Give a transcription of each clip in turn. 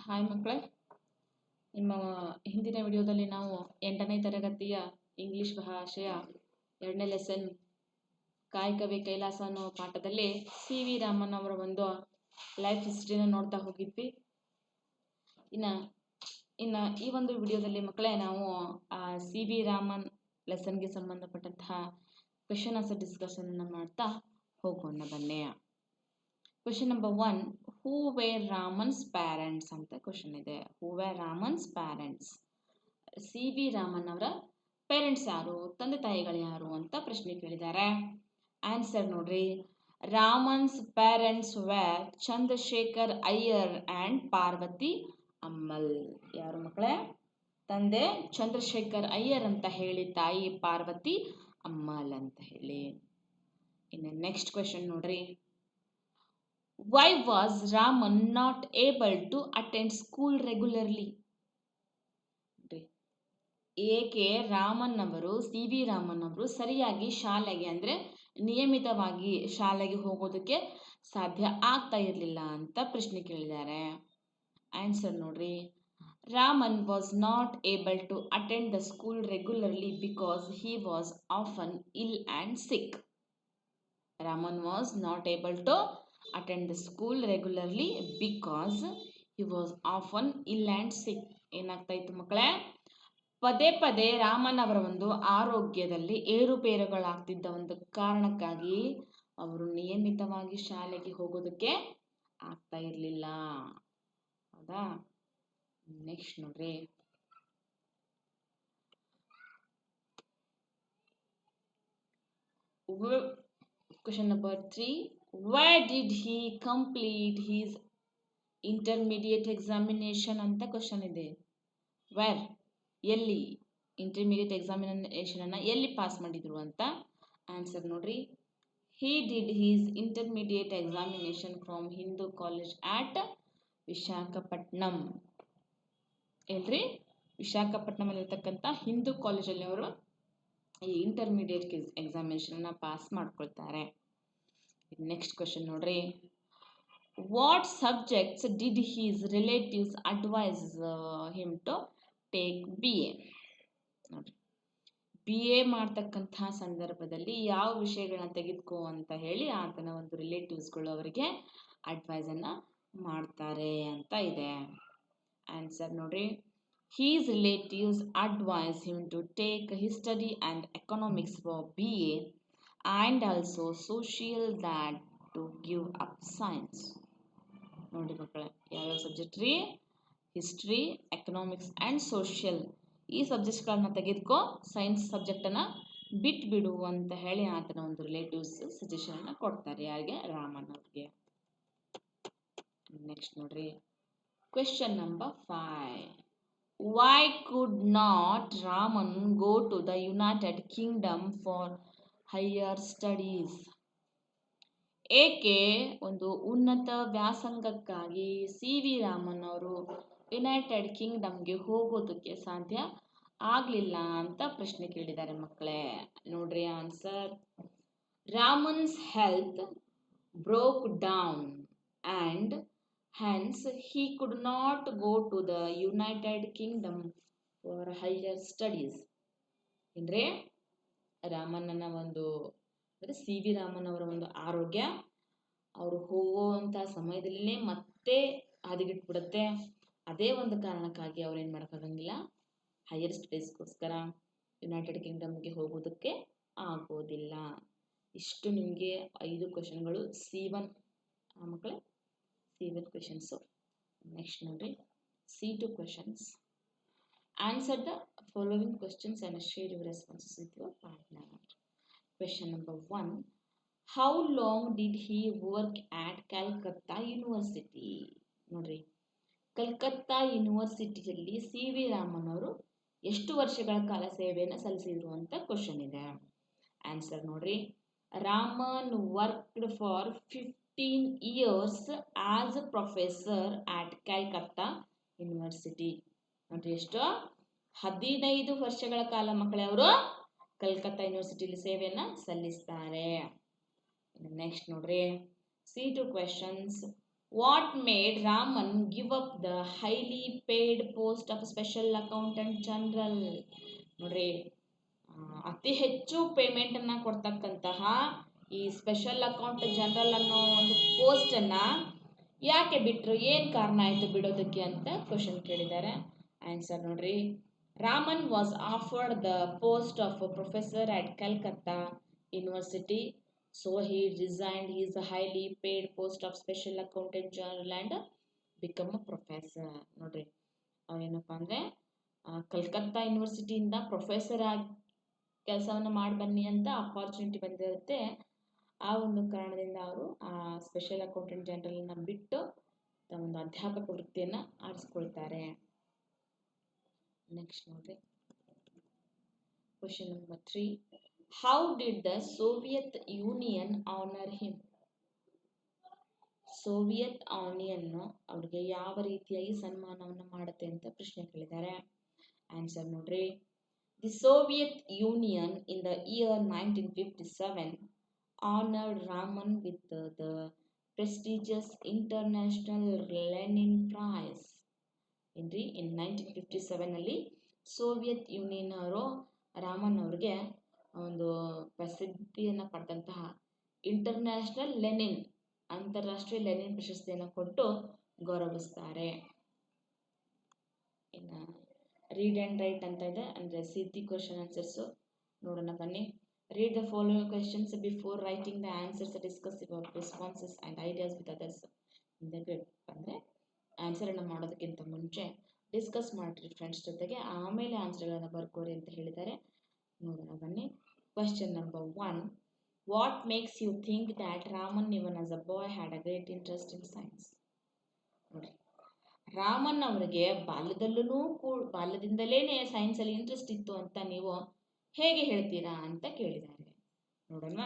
Hi ಮಕ್ಕಳೇ, ನಿಮ್ಮ ಹಿಂದಿನ ವಿಡಿಯೋದಲ್ಲಿ ನಾವು 8ನೇ ತರಗತಿಯ ಇಂಗ್ಲಿಷ್ ಭಾಷೆಯ 2ನೇ ಲೆಸನ್ ಕಾಯಕವೇ ಕೈಲಾಸ ಅನ್ನೋ ಪಾಠದಲ್ಲಿ ಸಿ ವಿ ರಾಮನ್ ಅವರ ಒಂದು ಲೈಫ್ ಹಿಸ್ಟ್ರಿನ ನೋಡ್ತಾ ಹೋಗಿದ್ವಿ. ಇನ್ನು ಈ ಒಂದು ವಿಡಿಯೋದಲ್ಲಿ ಮಕ್ಕಳೇ ನಾವು ಸಿ ವಿ ರಾಮನ್ ಲೆಸನ್ಗೆ ಸಂಬಂಧಪಟ್ಟಂತಹ ಕ್ವೆಶನ್ ಆನ್ಸರ್ ಡಿಸ್ಕಷನ್ ಮಾಡ್ತಾ ಹೋಗೋಣ ಬನ್ನಿ. Question number 1, who were Raman's parents ಅಂತ ಕ್ವೆಶನ್ ಇದೆ. Who were Raman's parents, C V Raman ಅವರ ಪೇರೆಂಟ್ಸ್ ಯಾರು, ತಂದೆ ತಾಯಿಗಳು ಯಾರು ಅಂತ ಪ್ರಶ್ನೆ ಕೇಳಿದ್ದಾರೆ. ಆನ್ಸರ್ ನೋಡ್ರಿ, Raman's parents were Chandrashekhar Iyer and Parvathi Ammal. ಯಾರು ಮಕ್ಕಳೇ? ತಂದೆ ಚಂದ್ರಶೇಖರ್ ಅಯ್ಯರ್ ಅಂತ ಹೇಳಿ, ತಾಯಿ ಪಾರ್ವತಿ ಅಮ್ಮಲ್ ಅಂತ ಹೇಳಿ. ಇನ್ನು ನೆಕ್ಸ್ಟ್ ಕ್ವೆಶನ್ ನೋಡ್ರಿ, why was Raman not able to attend school regularly? ಏಕೆ ರಾಮನ್ ಅವರು, ಸಿ ವಿ ರಾಮನ್ ಅವರು ಸರಿಯಾಗಿ ಶಾಲೆಗೆ ಅಂದರೆ ನಿಯಮಿತವಾಗಿ ಶಾಲೆಗೆ ಹೋಗೋದಕ್ಕೆ ಸಾಧ್ಯ ಆಗ್ತಾ ಇರಲಿಲ್ಲ ಅಂತ ಪ್ರಶ್ನೆ ಕೇಳಿದ್ದಾರೆ. ಆನ್ಸರ್ ನೋಡ್ರಿ, Raman was not able to attend the school regularly because he was often ill and sick. Raman was not able to attend the school regularly because he was often ill and sick. ಏನಾಗ್ತಾ ಇತ್ತು ಮಕ್ಕಳೇ? ಪದೇ ಪದೇ ರಾಮನ್ ಅವರ ಒಂದು ಆರೋಗ್ಯದಲ್ಲಿ ಏರುಪೇರುಗಳಾಗ್ತಿದ್ದ ಒಂದು ಕಾರಣಕ್ಕಾಗಿ ಅವರು ನಿಯಮಿತವಾಗಿ ಶಾಲೆಗೆ ಹೋಗೋದಕ್ಕೆ ಆಗ್ತಾ ಇರಲಿಲ್ಲ. ಹೌದಾ? ನೆಕ್ಸ್ಟ್ ನೋಡ್ರಿ, question number 3, where did he complete his intermediate examination ಅಂತ ಕ್ವಶನ್ ಇದೆ. ವೇರ್, ಎಲ್ಲಿ ಇಂಟರ್ಮೀಡಿಯೇಟ್ ಎಕ್ಸಾಮಿನೇಷನ್ ಅನ್ನ ಎಲ್ಲಿ ಪಾಸ್ ಮಾಡಿದ್ರು ಅಂತ. ಆನ್ಸರ್ ನೋಡ್ರಿ, he did his intermediate examination from Hindu college at Visakhapatnam. ಎಲ್ರಿ? ವಿಶಾಖಪಟ್ಟಣಂ ಅಲ್ಲಿರ್ತಕ್ಕಂಥ ಹಿಂದೂ ಕಾಲೇಜಲ್ಲಿ ಅವರು ಈ ಇಂಟರ್ಮೀಡಿಯೇಟ್ ಎಕ್ಸಾಮಿನೇಷನ್ ಪಾಸ್ ಮಾಡ್ಕೊಳ್ತಾರೆ. ನೆಕ್ಸ್ಟ್ ಕ್ವೆಶನ್ ನೋಡ್ರಿ, what subjects did his relatives advise him to take BA? ನೋಡ್ರಿ, BA ಮಾಡ್ತಕ್ಕಂತಹ ಸಂದರ್ಭದಲ್ಲಿ ಯಾವ ವಿಷಯಗಳನ್ನ ತೆಗೆದುಕೋ ಅಂತ ಹೇಳಿ ಆತನ ಒಂದು ರಿಲೇಟಿವ್ಸ್ಗಳು ಅವರಿಗೆ ಅಡ್ವೈಸ್ ಅನ್ನ ಮಾಡ್ತಾರೆ ಅಂತ ಇದೆ. ಆನ್ಸರ್ ನೋಡ್ರಿ, his relatives advised him to take history and economics for BA and also social that to give up science. ನೋಡಿ ಮಕ್ಕಳೇ, ಯಾವ್ಯಾವ ಸಬ್ಜೆಕ್ಟ್ ರೀ? History, economics and social. ಈ ಸಬ್ಜೆಕ್ಟ್ಗಳನ್ನ ತೆಗೆದುಕೋ, ಸೈನ್ಸ್ ಸಬ್ಜೆಕ್ಟನ್ನು ಬಿಟ್ಬಿಡು ಅಂತ ಹೇಳಿ ಆತನ ಒಂದು ರಿಲೇಟಿವ್ಸ್ ಸಜೆಷನ್ ಕೊಡ್ತಾರೆ. ಯಾರಿಗೆ? ರಾಮನ್ ಅವ್ರಿಗೆ. ನೆಕ್ಸ್ಟ್ ನೋಡ್ರಿ, question number 5, why could not Raman go to the United Kingdom for higher studies? ಏಕೆ ಒಂದು ಉನ್ನತ ವ್ಯಾಸಂಗಕ್ಕಾಗಿ ಸಿ ವಿ ರಾಮನ್ ಅವರು ಯುನೈಟೆಡ್ ಕಿಂಗ್ಡಮ್ಗೆ ಹೋಗೋದಕ್ಕೆ ಸಾಧ್ಯ ಆಗಲಿಲ್ಲ ಅಂತ ಪ್ರಶ್ನೆ ಕೇಳಿದ್ದಾರೆ ಮಕ್ಕಳೇ. ನೋಡ್ರಿ answer, Raman's health broke down and hence he could not go to the United Kingdom for higher studies. ಅಂದ್ರೆ ರಾಮಣ್ಣನ ಒಂದು ಸಿ ವಿ ರಾಮನ್ ಅವರ ಒಂದು ಆರೋಗ್ಯ ಅವರು ಹೋಗುವಂಥ ಸಮಯದಲ್ಲೇ ಮತ್ತೆ ಹದಗೆಟ್ಬಿಡುತ್ತೆ. ಅದೇ ಒಂದು ಕಾರಣಕ್ಕಾಗಿ ಅವ್ರು ಏನು ಮಾಡೋಕ್ಕಾಗಂಗಿಲ್ಲ, ಹೈಯರ್ ಸ್ಟಡೀಸ್ಗೋಸ್ಕರ ಯುನೈಟೆಡ್ ಕಿಂಗ್ಡಮ್ಗೆ ಹೋಗೋದಕ್ಕೆ ಆಗೋದಿಲ್ಲ. ಇಷ್ಟು ನಿಮಗೆ 5 ಕ್ವೆಶನ್ಗಳು C1 ಮಕ್ಕಳೇ, C1 questions. Next ನೋಡ್ರಿ, C2 questions. Answer the following questions and share your responses with your partner. Question number 1, how long did he work at Calcutta University? ನೋಡ್ರಿ, ಕಲ್ಕತ್ತಾ ಯೂನಿವರ್ಸಿಟಿಯಲ್ಲಿ ಸಿ ವಿ ರಾಮನ್ ಅವರು ಎಷ್ಟು ವರ್ಷಗಳ ಕಾಲ ಸೇವೆಯನ್ನು ಸಲ್ಲಿಸಿದ್ರು ಅಂತ ಕ್ವಶನ್ ಇದೆ. ಆನ್ಸರ್ ನೋಡ್ರಿ, Raman worked for 15 years as a professor at Calcutta University. ನೋಡ್ರಿ, ಎಷ್ಟು? 15 ವರ್ಷಗಳ ಕಾಲ ಮಕ್ಕಳೇ ಅವರು ಕಲ್ಕತ್ತಾ ಯೂನಿವರ್ಸಿಟಿಯಲ್ಲಿ ಸೇವೆಯನ್ನ ಸಲ್ಲಿಸ್ತಾರೆ. ನೆಕ್ಸ್ಟ್ ನೋಡ್ರಿ, C2 questions, what made Raman give up the highly paid post of special accountant general? ನೋಡ್ರಿ, ಅತಿ ಹೆಚ್ಚು ಪೇಮೆಂಟನ್ನು ಕೊಡ್ತಕ್ಕಂತಹ ಈ ಸ್ಪೆಷಲ್ ಅಕೌಂಟ್ ಜನರಲ್ ಅನ್ನೋ ಒಂದು ಪೋಸ್ಟನ್ನು ಯಾಕೆ ಬಿಟ್ಟರು? ಏನು ಕಾರಣ ಆಯಿತು ಬಿಡೋದಕ್ಕೆ ಅಂತ ಕ್ವಶನ್ ಕೇಳಿದ್ದಾರೆ. ಆನ್ಸರ್ ನೋಡ್ರಿ, Raman was offered the post of professor at Calcutta university, so he resigned his highly paid post of special accountant general and become a professor. ನೋಡ್ರಿ, ಅವನೇನಪ್ಪ ಅಂದರೆ ಕಲ್ಕತ್ತಾ ಯೂನಿವರ್ಸಿಟಿಯಿಂದ ಪ್ರೊಫೆಸರ್ ಆಗಿ ಕೆಲಸವನ್ನು ಮಾಡಿ ಬನ್ನಿ ಅಂತ ಅಪಾರ್ಚುನಿಟಿ ಬಂದಿರುತ್ತೆ. ಆ ಒಂದು ಕಾರಣದಿಂದ ಅವರು ಆ ಸ್ಪೆಷಲ್ ಅಕೌಂಟೆಂಟ್ ಜನರಲ್ನ ಬಿಟ್ಟು ಒಂದು ಅಧ್ಯಾಪಕ ವೃತ್ತಿಯನ್ನು ಆರಿಸ್ಕೊಳ್ತಾರೆ. ನೆಕ್ಸ್ಟ್ ನೋಡ್ರಿ, question number 3. How did the Soviet union honour him? Soviet union ಅವ್ರಿಗೆ ಯಾವ ರೀತಿಯಾಗಿ ಸನ್ಮಾನವನ್ನು ಮಾಡುತ್ತೆ ಅಂತ ಪ್ರಶ್ನೆ ಕೇಳಿದ್ದಾರೆ. ಆನ್ಸರ್ ನೋಡ್ರಿ, the Soviet union in the year 1957 honored Raman with the prestigious International Lenin Prize. In 1957 Soviet union ಅವರು ರಾಮನ್ ಅವ್ರಿಗೆ ಒಂದು ಪ್ರಸಿದ್ಧಿಯನ್ನು ಪಡೆದಂತಹ ಇಂಟರ್ನ್ಯಾಷನಲ್ ಲೆನಿನ್, ಅಂತಾರಾಷ್ಟ್ರೀಯ ಲೆನಿನ್ ಪ್ರಶಸ್ತಿಯನ್ನು ಕೊಟ್ಟು ಗೌರವಿಸ್ತಾರೆ. ಇನ್ನು ರೀಡ್ ಆ್ಯಂಡ್ ರೈಟ್ ಅಂತ ಇದೆ, ಅಂದರೆ ಸಿಟಿ ಕ್ವಶನ್ ಆನ್ಸರ್ಸು ನೋಡೋಣ ಬನ್ನಿ. Read the following questions before writing the answers. Discuss your responses and ideas with others in the group. ಅಂದರೆ ಆನ್ಸರನ್ನು ಮಾಡೋದಕ್ಕಿಂತ ಮುಂಚೆ ಡಿಸ್ಕಸ್ ಮಾಡಿರಿ ಫ್ರೆಂಡ್ಸ್ ಜೊತೆಗೆ, ಆಮೇಲೆ ಆನ್ಸರ್ಗಳನ್ನು ಬರ್ಕೋರಿ ಅಂತ ಹೇಳಿದ್ದಾರೆ. ನೋಡೋಣ ಬನ್ನಿ. Question number 1. What makes you think that Raman even as a boy had a great interest in science? ನೋಡಿ, ರಾಮನ್ ಅವರಿಗೆ ಬಾಲ್ಯದಿಂದಲೇ ಸೈನ್ಸಲ್ಲಿ ಇಂಟ್ರೆಸ್ಟ್ ಇತ್ತು ಅಂತ ನೀವು ಹೇಗೆ ಹೇಳ್ತೀರಾ ಅಂತ ಕೇಳಿದ್ದಾರೆ. ನೋಡೋಣ.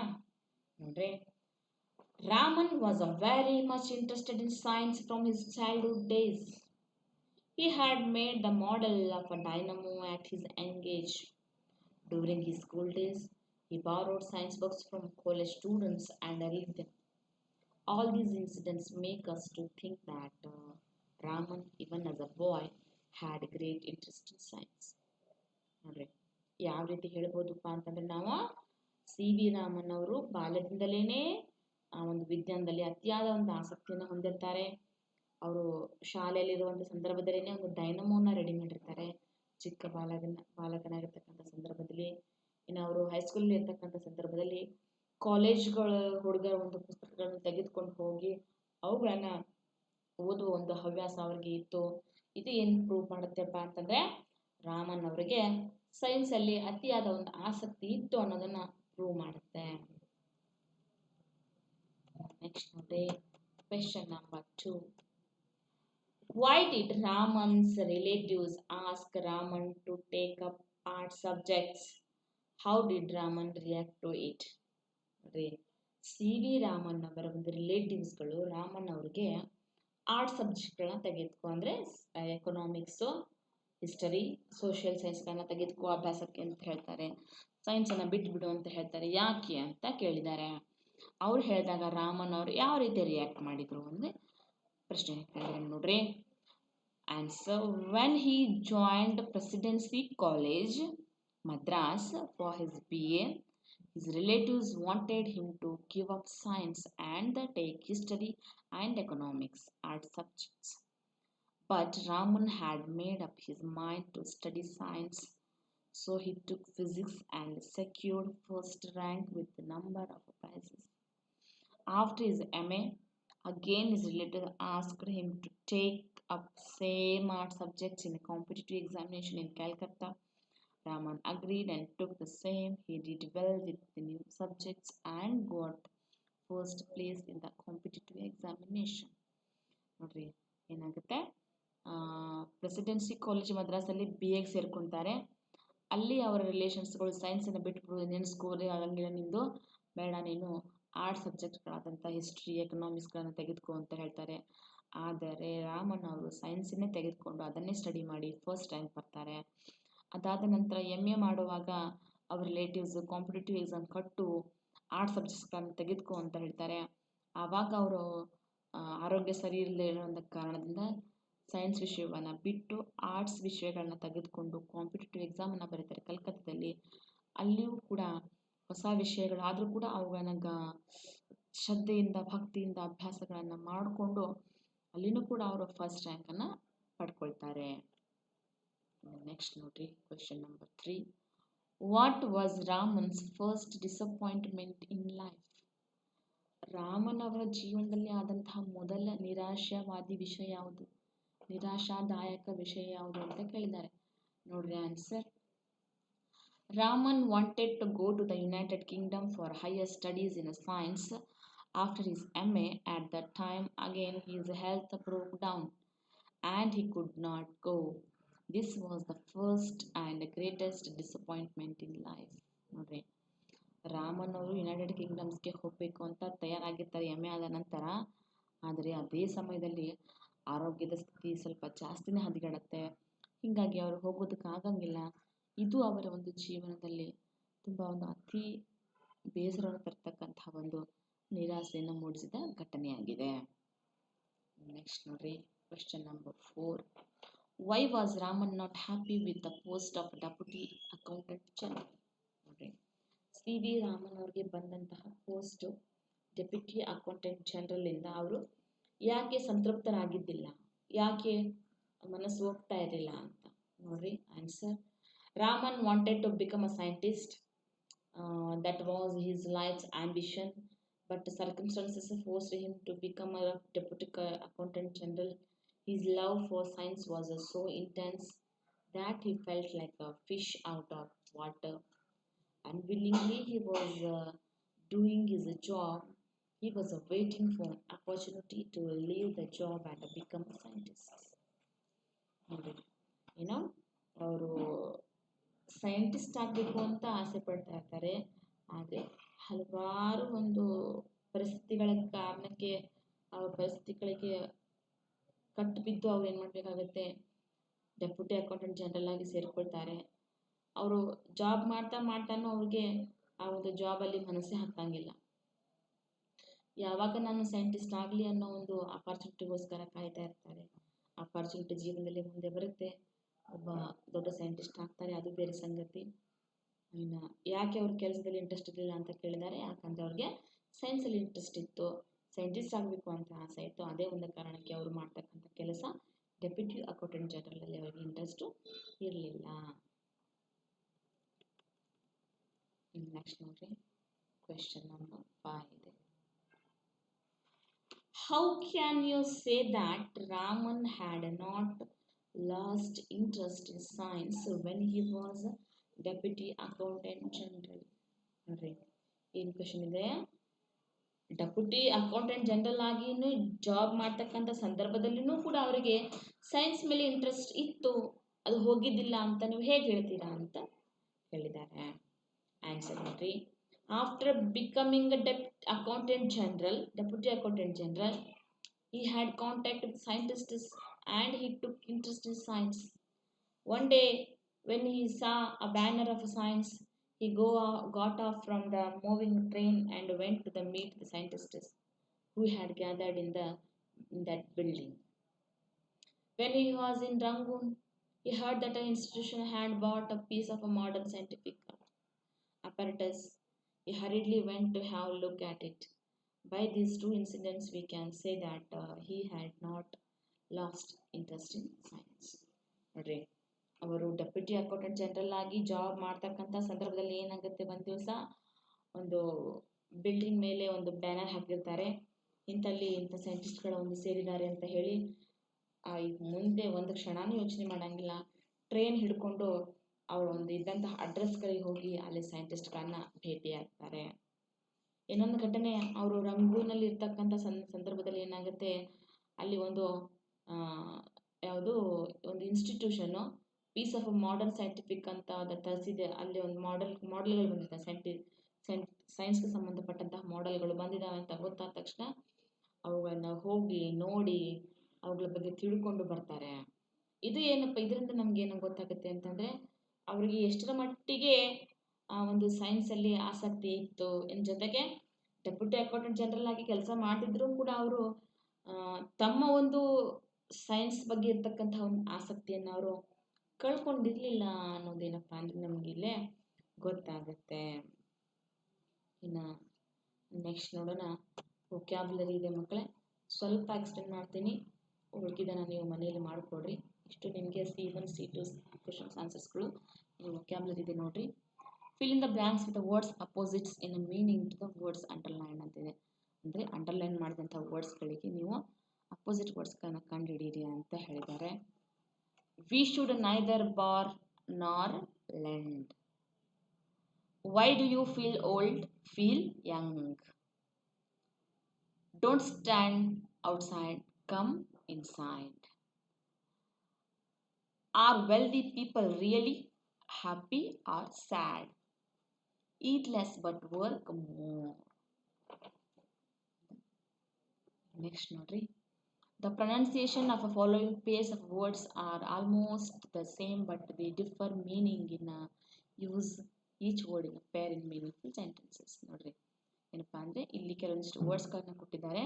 ನೋಡ್ರಿ, Raman was a very much interested in science from his childhood days. He had made the model of a dynamo at his young age. During his school days, he borrowed science books from college students and read them. All these incidents make us to think that Raman, even as a boy, had great interest in science. ನೋಡ್ರಿ, ಯಾವ ರೀತಿ ಹೇಳ್ಬೋದಪ್ಪ ಅಂತಂದ್ರೆ, ನಾವು C V Raman ಅವರು ಬಾಲ್ಯದಿಂದಲೇ ಆ ಒಂದು ವಿಜ್ಞಾನದಲ್ಲಿ ಅತಿಯಾದ ಒಂದು ಆಸಕ್ತಿಯನ್ನು ಹೊಂದಿರ್ತಾರೆ. ಅವರು ಶಾಲೆಯಲ್ಲಿರುವಂಥ ಸಂದರ್ಭದಲ್ಲೇ ಒಂದು ಡೈನಮೋನ ರೆಡಿ ಮಾಡಿರ್ತಾರೆ ಚಿಕ್ಕ ಬಾಲಕನಾಗಿರ್ತಕ್ಕಂಥ ಸಂದರ್ಭದಲ್ಲಿ. ಇನ್ನು ಅವರು ಹೈಸ್ಕೂಲಲ್ಲಿ ಇರ್ತಕ್ಕಂಥ ಸಂದರ್ಭದಲ್ಲಿ ಕಾಲೇಜ್ಗಳ ಹುಡುಗರ ಒಂದು ಪುಸ್ತಕಗಳನ್ನು ತೆಗೆದುಕೊಂಡು ಹೋಗಿ ಅವುಗಳನ್ನು ಓದುವ ಒಂದು ಹವ್ಯಾಸ ಅವ್ರಿಗೆ ಇತ್ತು. ಇದು ಏನು ಪ್ರೂವ್ ಮಾಡುತ್ತೆಪ್ಪ ಅಂತಂದರೆ, ರಾಮನ್ ಅವರಿಗೆ ಸೈನ್ಸಲ್ಲಿ ಅತಿಯಾದ ಒಂದು ಆಸಕ್ತಿ ಇತ್ತು ಅನ್ನೋದನ್ನು ಪ್ರೂವ್ ಮಾಡುತ್ತೆ. ನೆಕ್ಸ್ಟ್ ನೋಡಿ, question number 2. Why did Raman's relatives ask Raman to take up art subjects? How did Raman react to it? C V Raman ಅವರ ಒಂದು ರಿಲೇಟಿವ್ಸ್ಗಳು ರಾಮನ್ ಅವ್ರಿಗೆ ಆರ್ಟ್ ಸಬ್ಜೆಕ್ಟ್ಗಳನ್ನ ತೆಗೆದುಕೋ, ಅಂದರೆ ಎಕನಾಮಿಕ್ಸು, ಹಿಸ್ಟರಿ, ಸೋಷಿಯಲ್ ಸೈನ್ಸ್ಗಳನ್ನ ತೆಗೆದುಕೋ ಅಭ್ಯಾಸಕ್ಕೆ ಅಂತ ಹೇಳ್ತಾರೆ. ಸೈನ್ಸನ್ನು ಬಿಟ್ಬಿಡು ಅಂತ ಹೇಳ್ತಾರೆ. ಯಾಕೆ ಅಂತ ಕೇಳಿದ್ದಾರೆ. ಅವ್ರು ಹೇಳಿದಾಗ ರಾಮನ್ ಅವರು ಯಾವ ರೀತಿ ರಿಯಾಕ್ಟ್ ಮಾಡಿದರು ಅಂದರೆ ಪ್ರಶ್ನೆ ಕೇಳಿದ್ದಾರೆ. ನೋಡ್ರಿ, answer, when he joined presidency college Madras for his BA, his relatives wanted him to give up science and take history and economics art subjects. But Raman had made up his mind to study science, so he took physics and secured first rank with a number of prizes. After his MA, again his relatives asked him to take up same art subjects in a competitive examination in Calcutta. Raman agreed and took the same. He did well with the new subjects and got first place in the competitive examination. ನೋಡ್ರಿ, ಏನಾಗುತ್ತೆ, presidency college ಮದ್ರಾಸಲ್ಲಿ BA ಸೇರ್ಕೊಳ್ತಾರೆ. ಅಲ್ಲಿ ಅವರ ರಿಲೇಷನ್ಸ್ಗಳು ಸೈನ್ಸನ್ನು ಬಿಟ್ಬಿಡು, ನೀನು score ಆಗಂಗಿಲ್ಲ, ನಿಂದು ಬೇಡ, ನೀನು ಆರ್ಟ್ ಸಬ್ಜೆಕ್ಟ್ಗಳಾದಂಥ ಹಿಸ್ಟ್ರಿ, ಎಕನಾಮಿಕ್ಸ್ಗಳನ್ನು ತೆಗೆದುಕೋ ಅಂತ ಹೇಳ್ತಾರೆ. ಆದರೆ ರಾಮನ್ ಅವರು ಸೈನ್ಸನ್ನೇ ತೆಗೆದುಕೊಂಡು ಅದನ್ನೇ ಸ್ಟಡಿ ಮಾಡಿ ಫಸ್ಟ್ ರ್ಯಾಂಕ್ ಬರ್ತಾರೆ. ಅದಾದ ನಂತರ MA ಮಾಡುವಾಗ ಅವ್ರ ರಿಲೇಟಿವ್ಸು ಕಾಂಪಿಟೇಟಿವ್ ಎಕ್ಸಾಮ್ ಕಟ್ಟು ಆರ್ಟ್ ಸಬ್ಜೆಕ್ಟ್ಸ್ಗಳನ್ನು ತೆಗೆದುಕೋ ಅಂತ ಹೇಳ್ತಾರೆ. ಆವಾಗ ಅವರು ಆರೋಗ್ಯ ಸರಿ ಇಲ್ಲದೆ ಇರೋಂಥ ಕಾರಣದಿಂದ ಸೈನ್ಸ್ ವಿಷಯವನ್ನು ಬಿಟ್ಟು ಆರ್ಟ್ಸ್ ವಿಷಯಗಳನ್ನ ತೆಗೆದುಕೊಂಡು ಕಾಂಪಿಟೇಟಿವ್ ಎಕ್ಸಾಮನ್ನು ಬರೀತಾರೆ ಕಲ್ಕತ್ತಾದಲ್ಲಿ. ಅಲ್ಲಿಯೂ ಕೂಡ ಹೊಸ ವಿಷಯಗಳಾದರೂ ಕೂಡ ಅವುಗಳನ್ನ ಶ್ರದ್ಧೆಯಿಂದ ಭಕ್ತಿಯಿಂದ ಅಭ್ಯಾಸಗಳನ್ನು ಮಾಡಿಕೊಂಡು ಅಲ್ಲಿನೂ ಕೂಡ ಅವರು ಫಸ್ಟ್ ರ್ಯಾಂಕನ್ನು ಪಡ್ಕೊಳ್ತಾರೆ. ನೆಕ್ಸ್ಟ್ ನೋಡ್ರಿ, question number 3. What was Raman's first disappointment in life? Raman ಅವರ ಜೀವನದಲ್ಲಿ ಆದಂತಹ ಮೊದಲ ನಿರಾಶಾವಾದಿ ವಿಷಯ ಯಾವುದು, ನಿರಾಶಾದಾಯಕ ವಿಷಯ ಯಾವುದು ಅಂತ ಕೇಳಿದ್ದಾರೆ. ನೋಡ್ರಿ answer. Raman wanted to go to the United Kingdom for higher studies in science after his MA. At that time, again, his health broke down and he could not go. This was the first and greatest disappointment in life. ನೋಡ್ರಿ, ರಾಮನ್ ಅವರು United ಕಿಂಗ್ಡಮ್ಸ್ಗೆ ಹೋಗಬೇಕು ಅಂತ ತಯಾರಾಗಿರ್ತಾರೆ MA ಆದ ನಂತರ. ಆದರೆ ಅದೇ ಸಮಯದಲ್ಲಿ ಆರೋಗ್ಯದ ಸ್ಥಿತಿ ಸ್ವಲ್ಪ ಜಾಸ್ತಿನೇ ಹದಗೆಡುತ್ತೆ. ಹೀಗಾಗಿ ಅವರು ಹೋಗೋದಕ್ಕಾಗಂಗಿಲ್ಲ. ಇದು ಅವರ ಒಂದು ಜೀವನದಲ್ಲಿ ತುಂಬ ಒಂದು ಅತಿ ಬೇಸರವನ್ನು ತರ್ತಕ್ಕಂತಹ ಒಂದು ನಿರಾಸೆಯನ್ನು ಮೂಡಿಸಿದ ಘಟನೆಯಾಗಿದೆ. ನೆಕ್ಸ್ಟ್ ನೋಡ್ರಿ, question number 4. Why was Raman not happy with the post of deputy accountant general? ನೋಡ್ರಿ, CV ರಾಮನ್ ಅವ್ರಿಗೆ ಬಂದಂತಹ ಪೋಸ್ಟ್ ಡೆಪ್ಯೂಟಿ ಅಕೌಂಟೆಂಟ್ ಜನರಲ್ ಇಂದ ಅವರು ಯಾಕೆ ಸಂತೃಪ್ತರಾಗಿದ್ದಿಲ್ಲ, ಯಾಕೆ ಮನಸ್ಸು ಹೋಗ್ತಾ ಇರಲಿಲ್ಲ ಅಂತ. ನೋಡ್ರಿ answer. Raman wanted to become a scientist. That was his life's ambition, but the circumstances forced him to become a deputy accountant general. His love for science was so intense that he felt like a fish out of water. Unwillingly, he was doing his job. He was waiting for an opportunity to leave the job and become a scientist. ಅವರು scientist ಆಗಬೇಕು ಅಂತ ಆಸೆ ಪಡ್ತಾ ಇರ್ತಾರೆ. ಆದರೆ ಹಲವಾರು ಒಂದು ಪರಿಸ್ಥಿತಿಗಳ ಕಾರಣಕ್ಕೆ ಆ ಪರಿಸ್ಥಿತಿಗಳಿಗೆ ಕಟ್ಟು ಬಿದ್ದು ಅವ್ರು ಏನು ಮಾಡಬೇಕಾಗತ್ತೆ, ಡೆಪ್ಯೂಟಿ ಅಕೌಂಟೆಂಟ್ ಜನರಲ್ ಆಗಿ ಸೇರಿಕೊಳ್ತಾರೆ. ಅವರು ಜಾಬ್ ಮಾಡ್ತಾನೂ ಅವ್ರಿಗೆ ಆ ಒಂದು ಜಾಬಲ್ಲಿ ಮನಸ್ಸೇ ಹತ್ತಂಗಿಲ್ಲ. ಯಾವಾಗ ನಾನು ಸೈಂಟಿಸ್ಟ್ ಆಗಲಿ ಅನ್ನೋ ಒಂದು ಅಪಾರ್ಚುನಿಟಿಗೋಸ್ಕರ ಕಾಯ್ತಾ ಇರ್ತಾರೆ. ಅಪಾರ್ಚುನಿಟಿ ಜೀವನದಲ್ಲಿ ಮುಂದೆ ಬರುತ್ತೆ, ಒಬ್ಬ ದೊಡ್ಡ ಸೈಂಟಿಸ್ಟ್ ಆಗ್ತಾರೆ, ಅದು ಬೇರೆ ಸಂಗತಿ. ಇನ್ನು ಯಾಕೆ ಅವ್ರ ಕೆಲಸದಲ್ಲಿ ಇಂಟ್ರೆಸ್ಟ್ ಇರಲಿಲ್ಲ ಅಂತ ಕೇಳಿದ್ದಾರೆ. ಯಾಕಂದರೆ ಅವ್ರಿಗೆ ಸೈನ್ಸಲ್ಲಿ ಇಂಟ್ರೆಸ್ಟ್ ಇತ್ತು, ಸೈಂಟಿಸ್ಟ್ ಆಗಬೇಕು ಅಂತ ಆಸೆ ಇತ್ತು. ಅದೇ ಒಂದು ಕಾರಣಕ್ಕೆ ಅವರು ಮಾಡ್ತಕ್ಕಂಥ ಕೆಲಸ ಡೆಪ್ಯೂಟಿ ಅಕೌಂಟೆಂಟ್ ಜನರಲಲ್ಲಿ ಅವರಿಗೆ ಇಂಟ್ರೆಸ್ಟು ಇರಲಿಲ್ಲ. ನೆಕ್ಸ್ಟ್ ನೋಡ್ರಿ, ಕ್ವೆಶನ್ ನಂಬರ್ 5 ಇದೆ. How can you say that Raman had not lost interest in science when he was deputy accountant general? ನೋಡ್ರಿ, ಏನು ಕ್ವೆಶನ್ ಇದೆ. ಡೆಪ್ಯೂಟಿ ಅಕೌಂಟೆಂಟ್ ಜನರಲ್ ಆಗಿನೂ ಜಾಬ್ ಮಾಡ್ತಕ್ಕಂಥ ಸಂದರ್ಭದಲ್ಲಿನೂ ಕೂಡ ಅವರಿಗೆ ಸೈನ್ಸ್ ಮೇಲೆ ಇಂಟ್ರೆಸ್ಟ್ ಇತ್ತು, ಅದು ಹೋಗಿದ್ದಿಲ್ಲ ಅಂತ ನೀವು ಹೇಗೆ ಹೇಳ್ತೀರಾ ಅಂತ ಹೇಳಿದ್ದಾರೆ. ಆನ್ಸರ್ ನೋಡ್ರಿ. After becoming a deputy accountant general, he had contact with scientists and he took interest in science. One day, when he saw a banner of science, he got off from the moving train and went to meet the scientists who had gathered in that building. When he was in Rangoon, he heard that an institution had bought a piece of a modern scientific apparatus. He hurriedly went to have a look at it. By these two incidents, we can say that he had not lost interest in science. ನೋಡ್ರಿ, ಅವರು deputy accountant general ಆಗಿ job ಮಾಡ್ತಕ್ಕಂಥ ಸಂದರ್ಭದಲ್ಲಿ ಏನಾಗುತ್ತೆ, ಒಂದು ದಿವಸ ಒಂದು building ಮೇಲೆ ಒಂದು ಬ್ಯಾನರ್ ಹಾಕಿರ್ತಾರೆ, ಇಂಥಲ್ಲಿ ಇಂಥ ಸೈಂಟಿಸ್ಟ್ಗಳ ಒಂದು ಸೇರಿದ್ದಾರೆ ಅಂತ ಹೇಳಿ. ಮುಂದೆ ಒಂದು ಕ್ಷಣನೂ ಯೋಚನೆ ಮಾಡೋಂಗಿಲ್ಲ, ಟ್ರೈನ್ ಹಿಡ್ಕೊಂಡು ಅವರು ಒಂದು ಇದ್ದಂತಹ ಅಡ್ರೆಸ್ಗಳಿಗೆ ಹೋಗಿ ಅಲ್ಲಿ ಸೈಂಟಿಸ್ಟ್ಗಳನ್ನ ಭೇಟಿಯಾಗ್ತಾರೆ. ಇನ್ನೊಂದು ಘಟನೆ, ಅವರು ರಂಗೂನಲ್ಲಿ ಇರ್ತಕ್ಕಂಥ ಸಂದರ್ಭದಲ್ಲಿ ಏನಾಗುತ್ತೆ, ಅಲ್ಲಿ ಒಂದು ಯಾವುದು ಒಂದು ಇನ್ಸ್ಟಿಟ್ಯೂಷನ್ನು ಪೀಸ್ ಆಫ್ ಮಾಡರ್ನ್ ಸೈಂಟಿಫಿಕ್ ಅಂತ ತರಿಸಿದೆ. ಅಲ್ಲಿ ಒಂದು ಮಾಡೆಲ್ಗಳು ಬಂದಿದ್ದಾವೆ, ಸೈನ್ಸ್ಗೆ ಸಂಬಂಧಪಟ್ಟಂತಹ ಮಾಡೆಲ್ಗಳು ಬಂದಿದ್ದಾವೆ ಅಂತ ಗೊತ್ತಾದ ತಕ್ಷಣ ಅವುಗಳನ್ನ ಹೋಗಿ ನೋಡಿ ಅವುಗಳ ಬಗ್ಗೆ ತಿಳ್ಕೊಂಡು ಬರ್ತಾರೆ. ಇದು ಏನಪ್ಪ, ಇದರಿಂದ ನಮಗೇನು ಗೊತ್ತಾಗುತ್ತೆ ಅಂತಂದರೆ ಅವರಿಗೆ ಎಷ್ಟರ ಮಟ್ಟಿಗೆ ಆ ಒಂದು ಸೈನ್ಸಲ್ಲಿ ಆಸಕ್ತಿ ಇತ್ತು. ಇನ್ನು ಜೊತೆಗೆ ಡೆಪ್ಯೂಟಿ ಅಕೌಂಟೆಂಟ್ ಜನರಲ್ ಆಗಿ ಕೆಲಸ ಮಾಡ್ತಿದ್ರು ಕೂಡ ಅವರು ತಮ್ಮ ಒಂದು ಸೈನ್ಸ್ ಬಗ್ಗೆ ಇರ್ತಕ್ಕಂಥ ಒಂದು ಆಸಕ್ತಿಯನ್ನು ಅವರು ಕಳ್ಕೊಂಡಿರಲಿಲ್ಲ ಅನ್ನೋದೇನಪ್ಪ ಅಂದರೆ ನಮಗೆ ಇಲ್ಲೇ ಗೊತ್ತಾಗುತ್ತೆ. ಇನ್ನು ನೆಕ್ಸ್ಟ್ ನೋಡೋಣ, ವೊಕ್ಯಾಬ್ಯುಲರಿ ಇದೆ ಮಕ್ಕಳೇ, ಸ್ವಲ್ಪ ಎಕ್ಸ್ಟೆಂಡ್ ಮಾಡ್ತೀನಿ, ಉಳ್ಕಿದ್ದನ್ನು ನೀವು ಮನೆಯಲ್ಲಿ ಮಾಡಿಕೊಡ್ರಿ. ಇಷ್ಟು ನಿಮಗೆ C1 C2 ಕ್ವಶನ್ಸ್ ಆನ್ಸರ್ಸ್ಗಳು. ನೀವು ವೊಕ್ಯಾಬ್ಯುಲರಿ ಇದೆ ನೋಡ್ರಿ. Fill in the blanks with the words opposites in meaning to the words underline ಅಂತಿದೆ. ಅಂದರೆ ಅಂಡರ್ಲೈನ್ ಮಾಡಿದಂಥ ವರ್ಡ್ಸ್ಗಳಿಗೆ ನೀವು ಅಪೋಸಿಟ್ ವರ್ಡ್ಸ್ಗಳನ್ನ ಕಂಡುಹಿಡಿಯಿರಿ ಅಂತ ಹೇಳಿದ್ದಾರೆ. We should neither borrow nor lend. Why do you feel old? Feel young. Don't stand outside, come inside. Are wealthy people really happy or sad? Eat less but work more. Next ನೋಡ್ರಿ. The pronunciation of a following pairs of words are almost the same but they differ meaning in use each word in a pair in meaningful sentences. ನೋಡ್ರಿ ಏನಪ್ಪ ಅಂದರೆ ಇಲ್ಲಿ ಕೆಲವೊಂದಿಷ್ಟು ವರ್ಡ್ಸ್ಗಳನ್ನ ಕೊಟ್ಟಿದ್ದಾರೆ.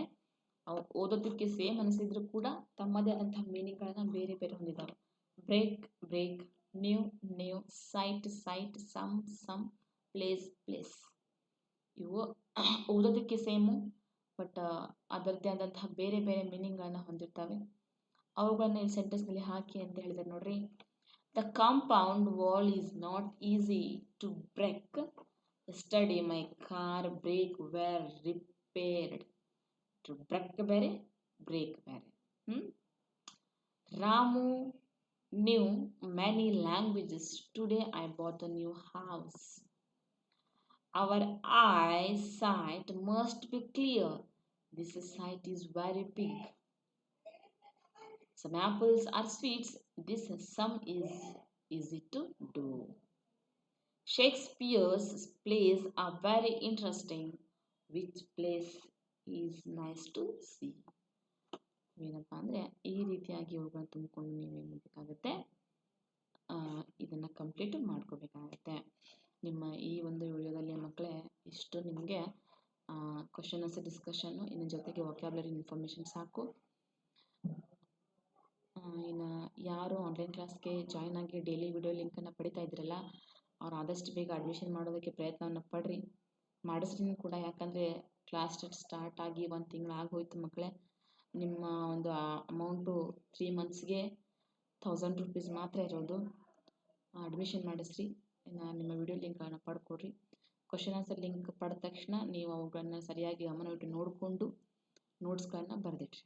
ಅವು ಓದೋದಕ್ಕೆ same ಅನಿಸಿದ್ರು ಕೂಡ ತಮ್ಮದೇ ಆದಂತಹ ಮೀನಿಂಗ್ಗಳನ್ನ ಬೇರೆ ಬೇರೆ ಹೊಂದಿದ್ದಾರೆ. Break brake, new knew, site sight, some place place. ಇವು ಓದೋದಕ್ಕೆ ಸೇಮು ಬಟ್ ಅದರದ್ದೇ ಆದಂತಹ ಬೇರೆ ಬೇರೆ ಮೀನಿಂಗ್ಗಳನ್ನ ಹೊಂದಿರ್ತವೆ. ಅವುಗಳನ್ನ ಈ ಸೆಂಟೆನ್ಸ್ನಲ್ಲಿ ಹಾಕಿ ಅಂತ ಹೇಳಿದ್ದಾರೆ ನೋಡ್ರಿ. The compound wall is not easy to break. Yesterday my car brake were repaired. To break ಬೇರೆ, ಬ್ರೇಕ್ ಬೇರೆ. Ramu knew many languages. Today I bought a new house. Our eyesight must be clear. This sight is very big. Some apples are sweets. This sum is easy to do. Shakespeare's plays are very interesting. Which place is nice to see? ಏನಪ್ಪ ಅಂದರೆ ಈ ರೀತಿಯಾಗಿ ಇವುಗಳನ್ನ ತುಂಬಿಕೊಂಡು ನೀವೇನು ಮಾಡಬೇಕಾಗತ್ತೆ, ಇದನ್ನು complete ಮಾಡ್ಕೋಬೇಕಾಗತ್ತೆ. ನಿಮ್ಮ ಈ ಒಂದು ವಿಡಿಯೋದಲ್ಲಿ ಮಕ್ಕಳೇ ಇಷ್ಟು ನಿಮಗೆ ಕ್ವಶನ್ ಆನ್ಸರ್ ಡಿಸ್ಕಷನ್ನು, ಇನ್ನು ಜೊತೆಗೆ ವೊಕ್ಯಾಬ್ಯುಲರಿ ಇನ್ಫಾರ್ಮೇಷನ್ ಸಾಕು. ಇನ್ನು ಯಾರು ಆನ್ಲೈನ್ ಕ್ಲಾಸ್ಗೆ ಜಾಯ್ನ್ ಆಗಿ ಡೈಲಿ ವಿಡಿಯೋ ಲಿಂಕನ್ನು ಪಡಿತಾ ಇದ್ರಲ್ಲ, ಅವ್ರು ಆದಷ್ಟು ಬೇಗ ಅಡ್ಮಿಷನ್ ಮಾಡೋದಕ್ಕೆ ಪ್ರಯತ್ನವನ್ನು ಪಡ್ರಿ, ಮಾಡಿಸ್ರಿ ಕೂಡ. ಯಾಕಂದರೆ ಕ್ಲಾಸ್ ಸ್ಟಾರ್ಟ್ ಆಗಿ 1 ತಿಂಗಳು ಆಗೋಯ್ತು ಮಕ್ಕಳೇ. ನಿಮ್ಮ ಒಂದು ಅಮೌಂಟು 3 ಮಂತ್ಸ್ಗೆ 1000 ರೂಪೀಸ್ ಮಾತ್ರ ಇರೋದು. ಅಡ್ಮಿಷನ್ ಮಾಡಿಸ್ರಿ. ನಿಮ್ಮ ವಿಡಿಯೋ ಲಿಂಕ್ಗಳನ್ನು ಪಡ್ಕೊಡ್ರಿ. ಕ್ವಶನ್ ಆನ್ಸರ್ ಲಿಂಕ್ ಪಡೆದ ತಕ್ಷಣ ನೀವು ಅವುಗಳನ್ನ ಸರಿಯಾಗಿ ಗಮನವಿಟ್ಟು ನೋಡಿಕೊಂಡು ನೋಟ್ಸ್ಗಳನ್ನ ಬರೆದಿಟ್ರಿ.